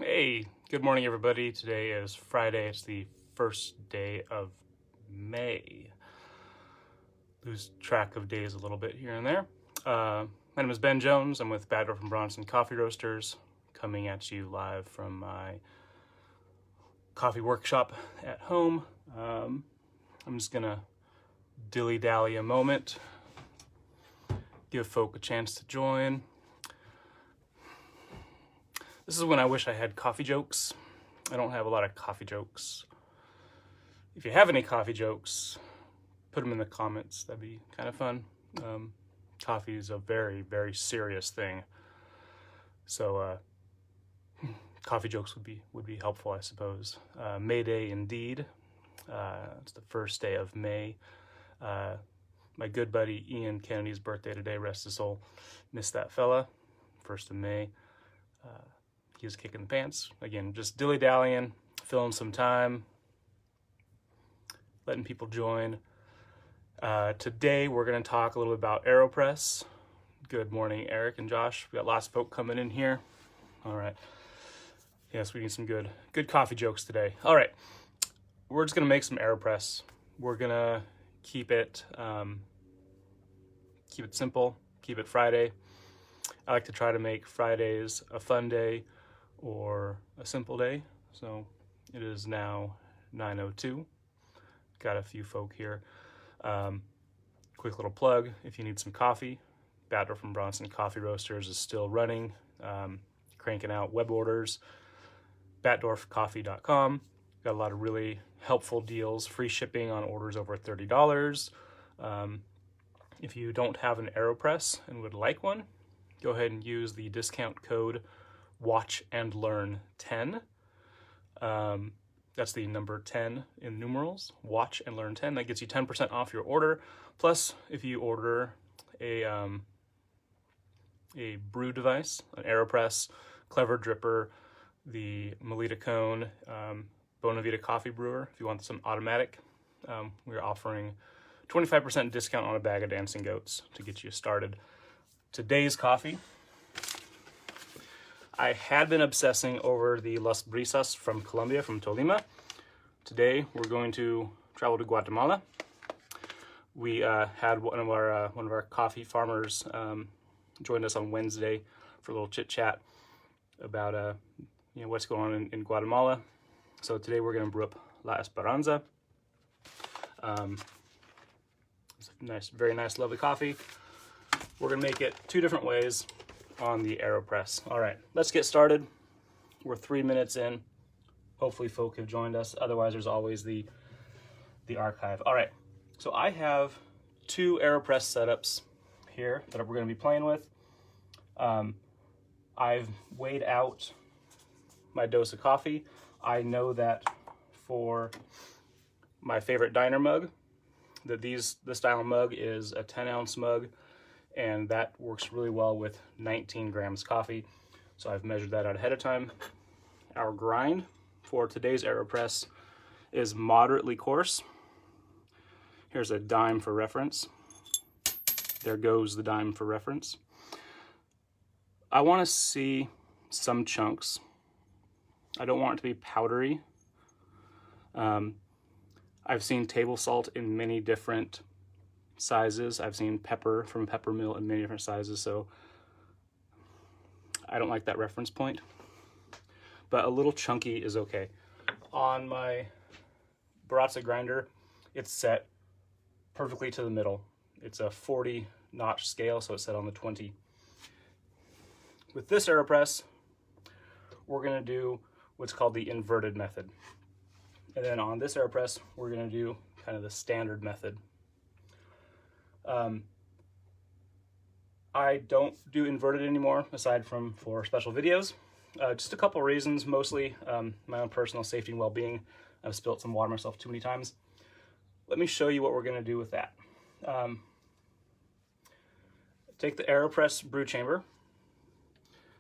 Hey, good morning everybody. Today is Friday. It's the first day of May. Lose track of days a little bit here and there. My name is Ben Jones. I'm with Batdorf and Bronson Coffee Roasters, coming at you live from my coffee workshop at home. I'm just gonna dilly-dally a moment, give folk a chance to join. This is when I wish I had coffee jokes. I don't have a lot of coffee jokes. If you have any coffee jokes, put them in the comments. That'd be kind of fun. Coffee is a very, very serious thing. So coffee jokes would be helpful, I suppose. May Day indeed. It's the first day of May. My good buddy Ian Kennedy's birthday today, rest his soul. Missed that fella. 1st of May. He was kicking the pants. Again, just dilly-dallying, filling some time, letting people join. Today, we're going to talk a little bit about AeroPress. Good morning, Eric and Josh. We got lots of folk coming in here. All right. Yes, we need some good coffee jokes today. All right. We're just going to make some AeroPress. We're going to keep it simple, keep it Friday. I like to try to make Fridays a fun day or a simple day. So it is now 9:02. Got a few folk here. Quick little plug, if you need some coffee, Batdorf from Bronson Coffee Roasters is still running, cranking out web orders, batdorfcoffee.com. Got a lot of really helpful deals, free shipping on orders over $30. If you don't have an AeroPress and would like one, go ahead and use the discount code WatchAndLearn10. That's the number 10 in numerals, WatchAndLearn10. That gets you 10% off your order. Plus, if you order a brew device, an AeroPress, Clever Dripper, the Melita Cone, Bonavita coffee brewer, if you want some automatic, we're offering 25% discount on a bag of Dancing Goats to get you started. Today's coffee, I had been obsessing over the Las Brisas from Colombia, from Tolima. Today we're going to travel to Guatemala. We had one of our coffee farmers joined us on Wednesday for a little chit chat about what's going on in Guatemala. So today we're going to brew up La Esperanza. It's a nice, very nice, lovely coffee. We're gonna make it 2 different ways on the AeroPress. All right, let's get started. We're 3 minutes in. Hopefully folk have joined us. Otherwise, there's always the archive. All right, so I have 2 AeroPress setups here that we're gonna be playing with. I've weighed out my dose of coffee. I know that for my favorite diner mug, that this style mug is a 10-ounce mug, and that works really well with 19 grams coffee. So I've measured that out ahead of time. Our grind for today's AeroPress is moderately coarse. Here's a dime for reference. There goes the dime for reference. I want to see some chunks. I don't want it to be powdery. I've seen table salt in many different sizes. I've seen pepper from Peppermill in many different sizes, so I don't like that reference point. But a little chunky is okay. On my Baratza grinder, it's set perfectly to the middle. It's a 40-notch scale, so it's set on the 20. With this AeroPress, we're gonna do what's called the inverted method. And then on this AeroPress, we're gonna do kind of the standard method. I don't do inverted anymore, aside from for special videos. Just a couple reasons, mostly my own personal safety and well-being. I've spilt some water myself too many times. Let me show you what we're gonna do with that. Take the AeroPress brew chamber,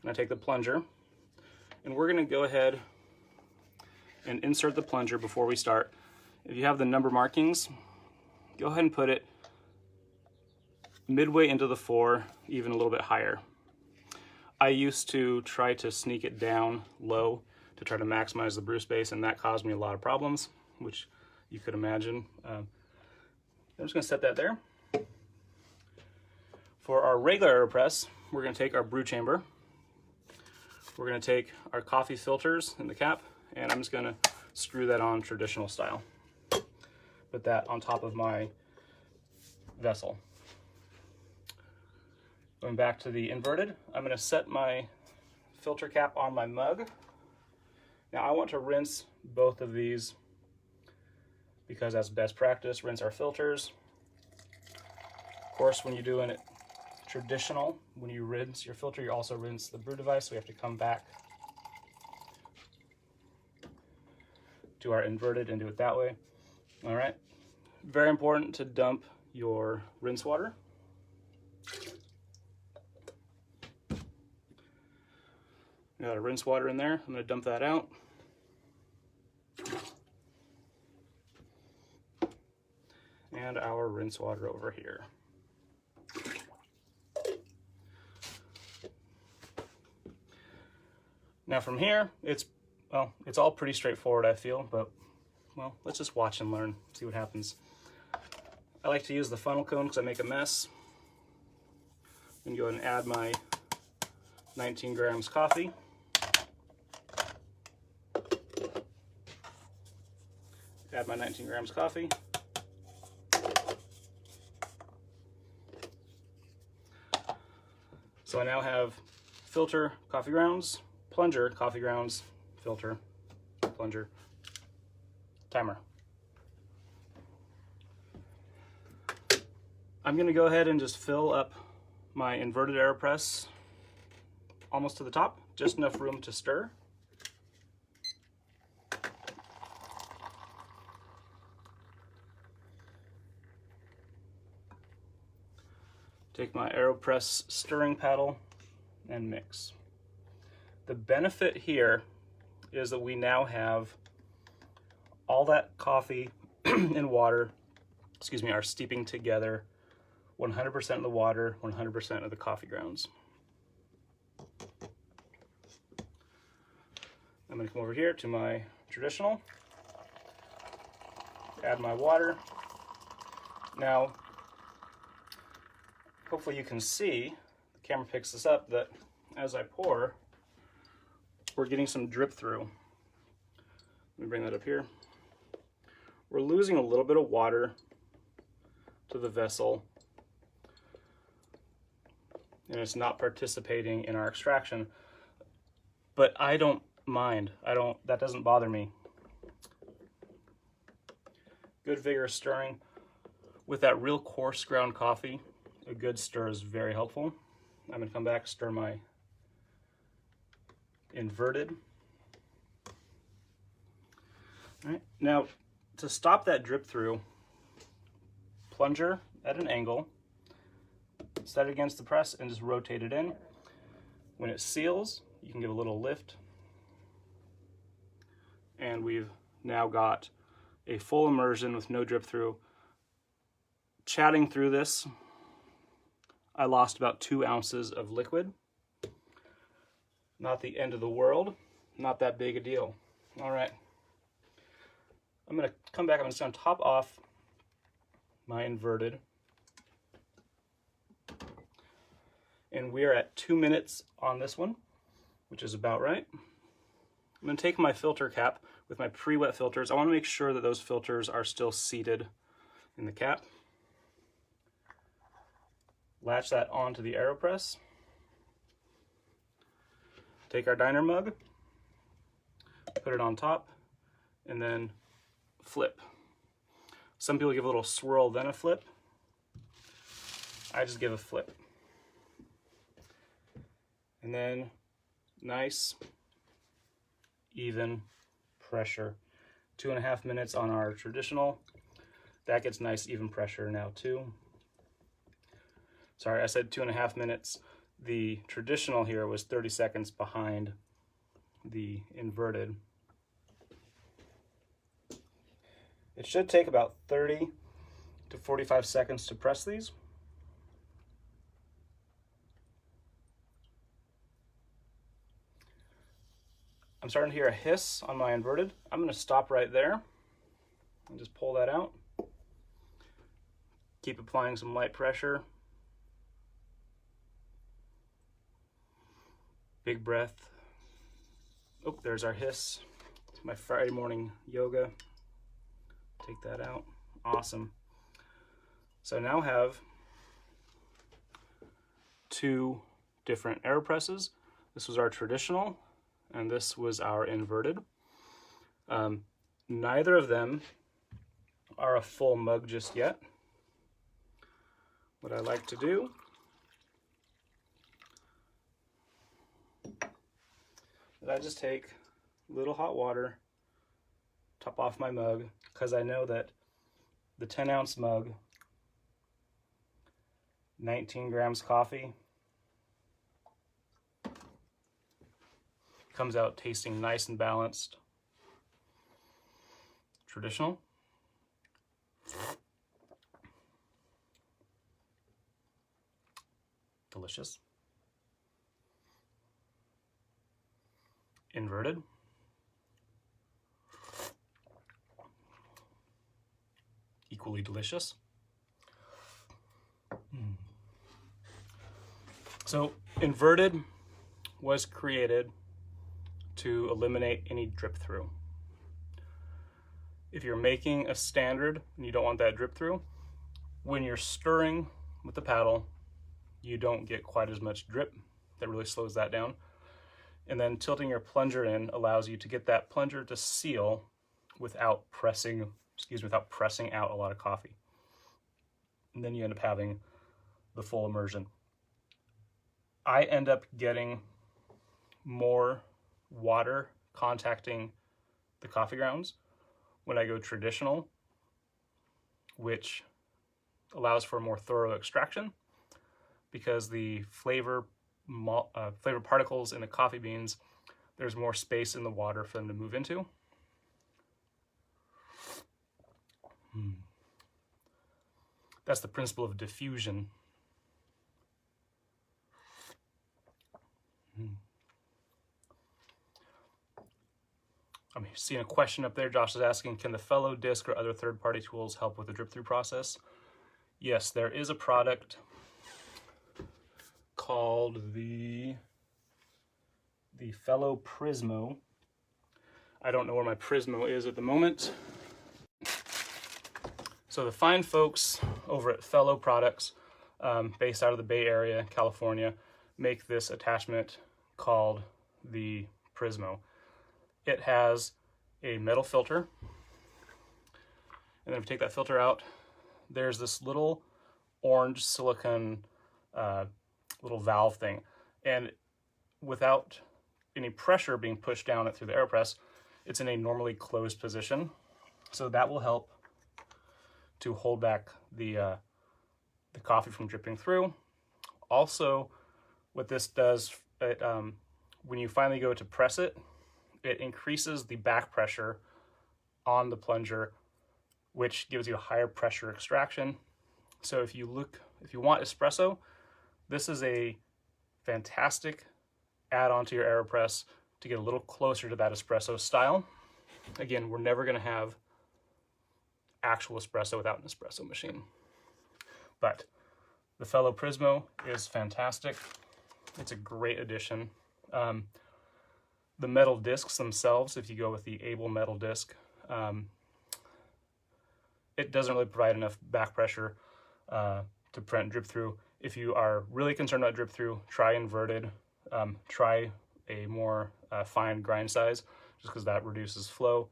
and I take the plunger, and we're gonna go ahead and insert the plunger before we start. If you have the number markings, go ahead and put it midway into the 4, even a little bit higher. I used to try to sneak it down low to try to maximize the brew space, and that caused me a lot of problems, which you could imagine. I'm just going to set that there. For our regular AeroPress, we're going to take our brew chamber. We're going to take our coffee filters in the cap, and I'm just going to screw that on traditional style. Put that on top of my vessel. Going back to the inverted, I'm going to set my filter cap on my mug. Now I want to rinse both of these because that's best practice. Rinse our filters. Of course, when you're doing it traditional, when you rinse your filter, you also rinse the brew device, so we have to come back to our inverted and do it that way. All right, very important to dump your rinse water. Got a rinse water in there. I'm going to dump that out. And our rinse water over here. Now from here, it's all pretty straightforward, I feel, but well, let's just watch and learn, see what happens. I like to use the funnel cone because I make a mess. I'm going to go ahead and add my 19 grams coffee. Add my 19 grams coffee. So I now have filter coffee grounds, plunger coffee grounds, filter, plunger, timer. I'm going to go ahead and just fill up my inverted AeroPress almost to the top, just enough room to stir. Take my AeroPress stirring paddle and mix. The benefit here is that we now have all that coffee and water, are steeping together, 100% of the water, 100% of the coffee grounds. I'm going to come over here to my traditional, add my water. Now, hopefully you can see, the camera picks this up, that as I pour, we're getting some drip through. Let me bring that up here. We're losing a little bit of water to the vessel, and it's not participating in our extraction, but I don't mind. That doesn't bother me. Good vigorous stirring. With that real coarse ground coffee, a good stir is very helpful. I'm going to come back, stir my inverted. All right, now to stop that drip through, plunger at an angle, set it against the press and just rotate it in. When it seals, you can give a little lift. And we've now got a full immersion with no drip through. Chatting through this, I lost about 2 ounces of liquid. Not the end of the world, not that big a deal. All right, I'm gonna come back, I'm just gonna top off my inverted. And we are at 2 minutes on this one, which is about right. I'm gonna take my filter cap with my pre-wet filters. I wanna make sure that those filters are still seated in the cap. Latch that onto the AeroPress. Take our diner mug, put it on top, and then flip. Some people give a little swirl, then a flip. I just give a flip. And then nice, even pressure. 2.5 minutes on our traditional. That gets nice, even pressure now too. Sorry, I said 2.5 minutes. The traditional here was 30 seconds behind the inverted. It should take about 30 to 45 seconds to press these. I'm starting to hear a hiss on my inverted. I'm going to stop right there and just pull that out. Keep applying some light pressure. Big breath. Oh, there's our hiss. It's my Friday morning yoga. Take that out. Awesome. So I now have two different AeroPresses. This was our traditional, and this was our inverted. Neither of them are a full mug just yet. What I like to do is I just take a little hot water, top off my mug, because I know that the 10-ounce mug, 19 grams coffee, comes out tasting nice and balanced. Traditional. Delicious. Inverted. Equally delicious. So inverted was created to eliminate any drip through. If you're making a standard and you don't want that drip through, when you're stirring with the paddle, you don't get quite as much drip. That really slows that down. And then tilting your plunger in allows you to get that plunger to seal without pressing out a lot of coffee. And then you end up having the full immersion. I end up getting more water contacting the coffee grounds when I go traditional, which allows for more thorough extraction because the flavor particles in the coffee beans, there's more space in the water for them to move into. That's the principle of diffusion. I'm seeing a question up there. Josh is asking, can the Fellow disc or other third-party tools help with the drip-through process? Yes, there is a product called the Fellow Prismo. I don't know where my Prismo is at the moment. So the fine folks over at Fellow Products, based out of the Bay Area, California, make this attachment called the Prismo. It has a metal filter, and then if you take that filter out, there's this little orange silicone little valve thing, and without any pressure being pushed down it through the AeroPress, it's in a normally closed position, so that will help to hold back the coffee from dripping through. Also, what this does, when you finally go to press it, it increases the back pressure on the plunger, which gives you a higher pressure extraction. So if you want espresso, this is a fantastic add-on to your AeroPress to get a little closer to that espresso style. Again, we're never going to have actual espresso without an espresso machine. But the Fellow Prismo is fantastic. It's a great addition. The metal discs themselves, if you go with the Able metal disc, it doesn't really provide enough back pressure to prevent drip through. If you are really concerned about drip through, try inverted. Try a more fine grind size, just because that reduces flow.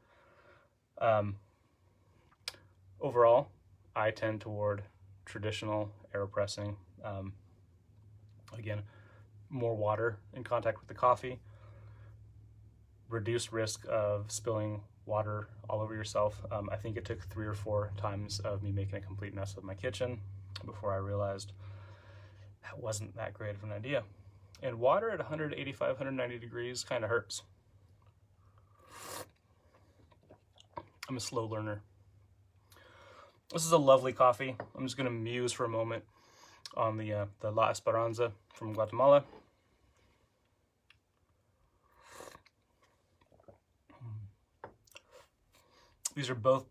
Overall, I tend toward traditional AeroPressing. Again, more water in contact with the coffee, reduced risk of spilling water all over yourself. I think it took 3 or 4 times of me making a complete mess of my kitchen before I realized that wasn't that great of an idea. And water at 185, 190 degrees kind of hurts. I'm a slow learner. This is a lovely coffee. I'm just going to muse for a moment on the La Esperanza from Guatemala. These are both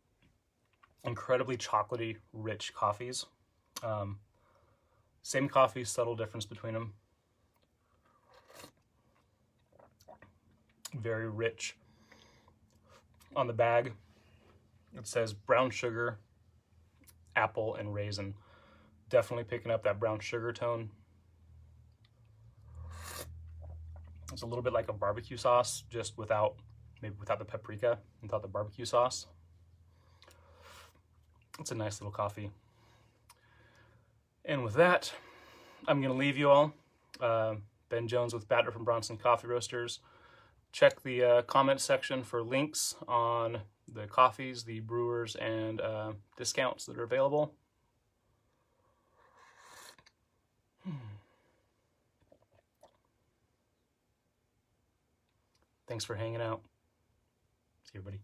incredibly chocolatey, rich coffees. Same coffee, subtle difference between them. Very rich. On the bag, it says brown sugar, apple, and raisin. Definitely picking up that brown sugar tone. It's a little bit like a barbecue sauce, just without, maybe without the paprika, without the barbecue sauce. It's a nice little coffee. And with that, I'm gonna leave you all. Ben Jones with Batdorf and Bronson Coffee Roasters. Check the comment section for links on the coffees, the brewers, and discounts that are available. Thanks for hanging out. See you, everybody.